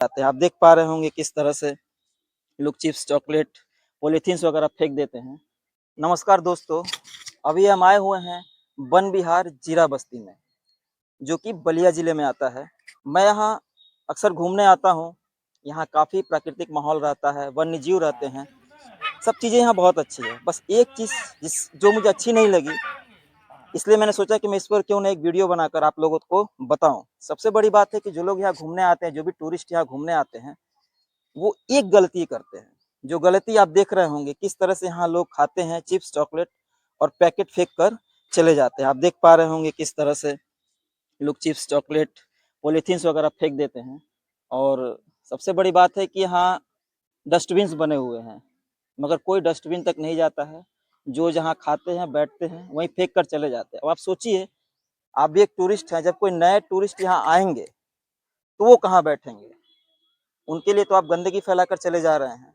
जाते हैं। आप देख पा रहे होंगे किस तरह से लोग चिप्स, चॉकलेट, पॉलीथीन्स वगैरह फेंक देते हैं। नमस्कार दोस्तों, अभी हम आए हुए हैं वन विहार जीरा बस्ती में, जो कि बलिया ज़िले में आता है। मैं यहाँ अक्सर घूमने आता हूँ। यहाँ काफ़ी प्राकृतिक माहौल रहता है, वन्य जीव रहते हैं, सब चीज़ें यहाँ बहुत अच्छी है। बस एक चीज़ जो मुझे अच्छी नहीं लगी, इसलिए मैंने सोचा कि मैं इस पर क्यों ना एक वीडियो बनाकर आप लोगों को बताऊँ। सबसे बड़ी बात है कि जो लोग यहाँ घूमने आते हैं, जो भी टूरिस्ट यहाँ घूमने आते हैं, वो एक गलती करते हैं। जो गलती आप देख रहे होंगे किस तरह से यहाँ लोग खाते हैं चिप्स, चॉकलेट और पैकेट फेंक कर चले जाते हैं। आप देख पा रहे होंगे किस तरह से लोग चिप्स, चॉकलेट, पॉलीथीन्स वगैरह फेंक देते हैं। और सबसे बड़ी बात है कि यहाँ डस्टबिन्स बने हुए हैं, मगर कोई डस्टबिन तक नहीं जाता है। जो जहाँ खाते हैं, बैठते हैं, वहीं फेंक कर चले जाते हैं। अब आप सोचिए, आप भी एक टूरिस्ट हैं, जब कोई नए टूरिस्ट यहाँ आएँगे, तो वो कहाँ बैठेंगे? उनके लिए तो आप गंदगी फैलाकर चले जा रहे हैं।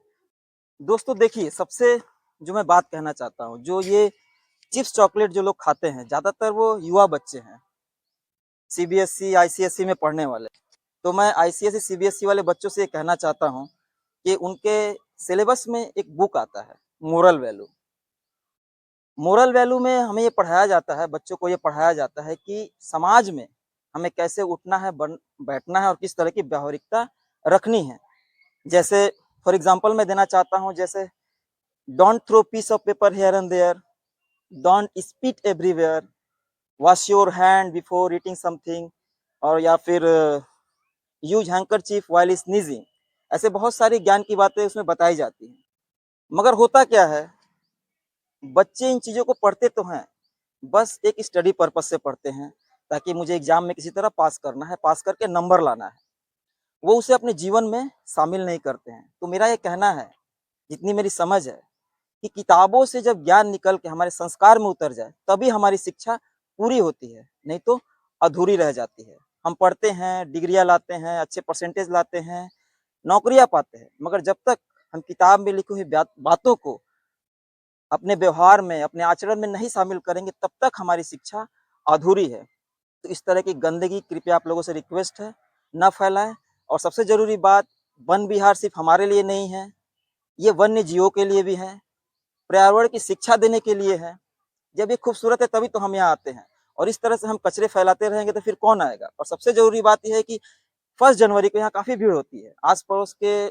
दोस्तों देखिए, सबसे जो मैं बात कहना चाहता हूँ, जो ये चिप्स, चॉकलेट जो लोग खाते हैं, ज़्यादातर वो युवा बच्चे हैं, सीबीएसई, आईसीएसई में पढ़ने वाले। तो मैं आईसीएसई, सीबीएसई वाले बच्चों से ये कहना चाहता हूँ कि उनके सिलेबस में एक बुक आता है, मोरल वैल्यू। मोरल वैल्यू में हमें ये पढ़ाया जाता है, बच्चों को ये पढ़ाया जाता है कि समाज में हमें कैसे उठना है, बैठना है और किस तरह की व्यावहारिकता रखनी है। जैसे फॉर एग्ज़ाम्पल मैं देना चाहता हूँ, जैसे don't throw piece of paper here and there, don't spit everywhere, wash your hand before eating something, और या फिर यूज हैंकरचीफ व्हाइल स्नीजिंग। ऐसे बहुत सारी ज्ञान की बातें उसमें बताई जाती हैं। मगर होता क्या है, बच्चे इन चीज़ों को पढ़ते तो हैं, बस एक स्टडी पर्पज से पढ़ते हैं, ताकि मुझे एग्जाम में किसी तरह पास करना है, पास करके नंबर लाना है। वो उसे अपने जीवन में शामिल नहीं करते हैं। तो मेरा ये कहना है, जितनी मेरी समझ है, कि किताबों से जब ज्ञान निकल के हमारे संस्कार में उतर जाए, तभी हमारी शिक्षा पूरी होती है, नहीं तो अधूरी रह जाती है। हम पढ़ते हैं, डिग्रियाँ लाते हैं, अच्छे परसेंटेज लाते हैं, नौकरियाँ पाते हैं, मगर जब तक हम किताब में लिखी हुई बातों को अपने व्यवहार में, अपने आचरण में नहीं शामिल करेंगे, तब तक हमारी शिक्षा अधूरी है। तो इस तरह की गंदगी कृपया आप लोगों से रिक्वेस्ट है, ना फैलाएँ। और सबसे ज़रूरी बात, वन विहार सिर्फ़ हमारे लिए नहीं है, ये वन्य जीवों के लिए भी है, पर्यावरण की शिक्षा देने के लिए है। जब ये खूबसूरत है तभी तो हम यहाँ आते हैं, और इस तरह से हम कचरे फैलाते रहेंगे तो फिर कौन आएगा? और सबसे ज़रूरी बात ये है कि 1 जनवरी को यहाँ काफ़ी भीड़ होती है। आस-पड़ोस के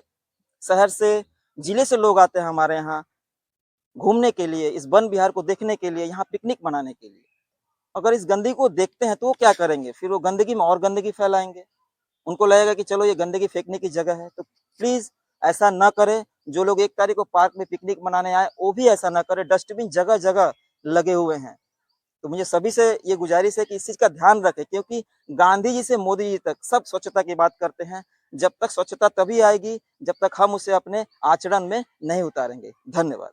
शहर से, जिले से लोग आते हैं हमारे यहाँ घूमने के लिए, इस वन विहार को देखने के लिए, यहाँ पिकनिक मनाने के लिए। अगर इस गंदगी को देखते हैं तो वो क्या करेंगे? फिर वो गंदगी में और गंदगी फैलाएँगे। उनको लगेगा कि चलो ये गंदगी फेंकने की जगह है। तो प्लीज़ ऐसा ना करें। जो लोग 1 तारीख को पार्क में पिकनिक मनाने आए, वो भी ऐसा ना करें। डस्टबिन जगह-जगह लगे हुए हैं। तो मुझे सभी से ये गुज़ारिश है कि इस चीज़ का ध्यान रखें, क्योंकि गांधी जी से मोदी जी तक सब स्वच्छता की बात करते हैं। जब तक स्वच्छता तभी आएगी, जब तक हम उसे अपने आचरण में नहीं उतारेंगे। धन्यवाद।